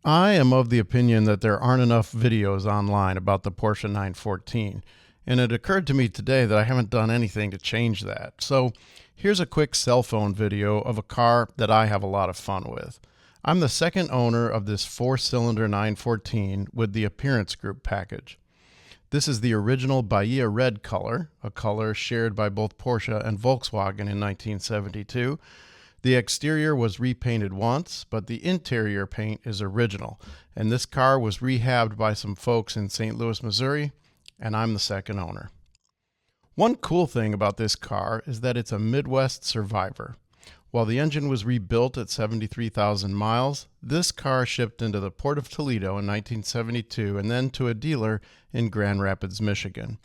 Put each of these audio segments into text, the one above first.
I am of the opinion that there aren't enough videos online about the Porsche 914, and it occurred to me today that I haven't done anything to change that. So here's a quick cell phone video of a car that I have a lot of fun with. I'm the second owner of this 4-cylinder 914 with the Appearance Group package. This is the original Bahia red color, a color shared by both Porsche and Volkswagen in 1972. The exterior was repainted once, but the interior paint is original, and this car was rehabbed by some folks in St. Louis, Missouri, and I'm the second owner. One cool thing about this car is that it's a Midwest survivor. While the engine was rebuilt at 73,000 miles, this car shipped into the Port of Toledo in 1972 and then to a dealer in Grand Rapids, Michigan.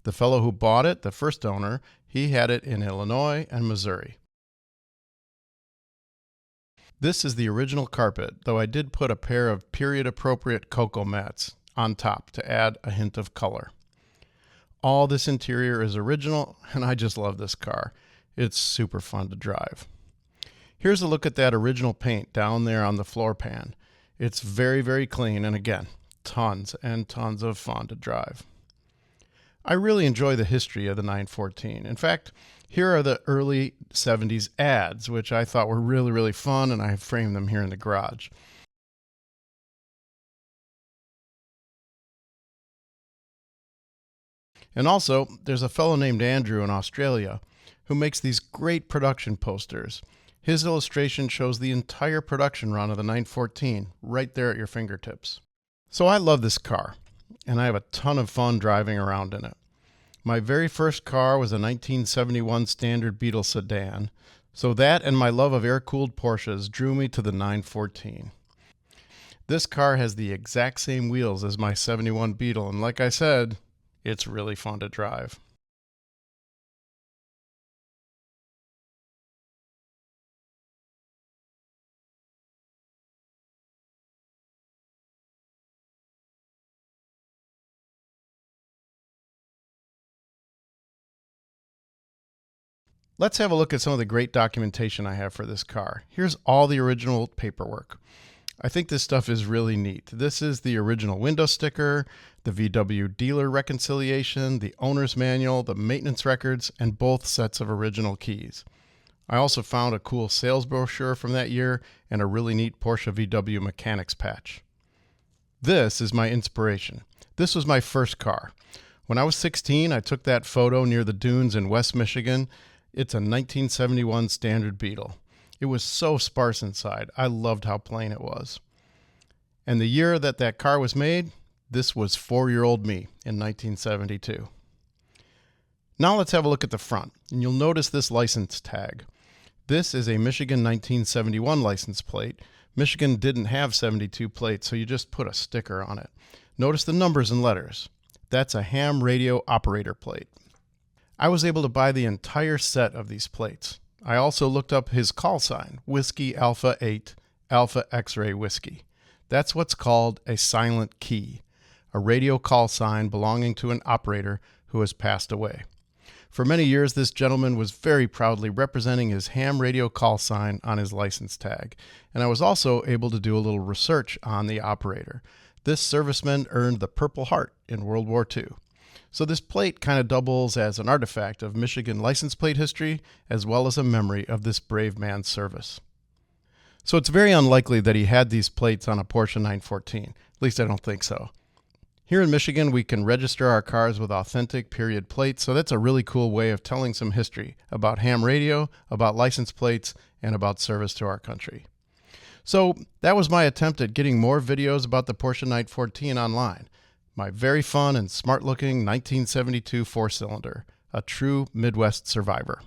The fellow who bought it, the first owner, he had it in Illinois and Missouri. This is the original carpet, though I did put a pair of period-appropriate cocoa mats on top to add a hint of color. All this interior is original, and I just love this car. It's super fun to drive. Here's a look at that original paint down there on the floor pan. It's very, very clean, and again, tons and tons of fun to drive. I really enjoy the history of the 914. In fact, here are the early 70s ads, which I thought were really, really fun, and I have framed them here in the garage. And also, there's a fellow named Andrew in Australia who makes these great production posters. His illustration shows the entire production run of the 914 right there at your fingertips. So I love this car, and I have a ton of fun driving around in it. My very first car was a 1971 Standard Beetle sedan, so that and my love of air-cooled Porsches drew me to the 914. This car has the exact same wheels as my 71 Beetle, and like I said, it's really fun to drive. Let's have a look at some of the great documentation I have for this car. Here's all the original paperwork. I think this stuff is really neat. This is the original window sticker, the VW dealer reconciliation, the owner's manual, the maintenance records, and both sets of original keys. I also found a cool sales brochure from that year and a really neat Porsche VW mechanics patch. This is my inspiration. This was my first car. When I was 16, I took that photo near the dunes in West Michigan. It's a 1971 Standard Beetle. It was so sparse inside. I loved how plain it was. And the year that car was made, this was 4-year-old me in 1972. Now let's have a look at the front, and you'll notice this license tag. This is a Michigan 1971 license plate. Michigan didn't have 72 plates, so you just put a sticker on it. Notice the numbers and letters. That's a ham radio operator plate. I was able to buy the entire set of these plates. I also looked up his call sign, Whiskey Alpha 8, Alpha X-Ray Whiskey. That's what's called a silent key, a radio call sign belonging to an operator who has passed away. For many years, this gentleman was very proudly representing his ham radio call sign on his license tag, and I was also able to do a little research on the operator. This serviceman earned the Purple Heart in World War II. So this plate kind of doubles as an artifact of Michigan license plate history, as well as a memory of this brave man's service. So it's very unlikely that he had these plates on a Porsche 914. At least I don't think so. Here in Michigan, we can register our cars with authentic period plates, so that's a really cool way of telling some history about ham radio, about license plates, and about service to our country. So that was my attempt at getting more videos about the Porsche 914 online. My very fun and smart-looking 1972 4-cylinder, a true Midwest survivor.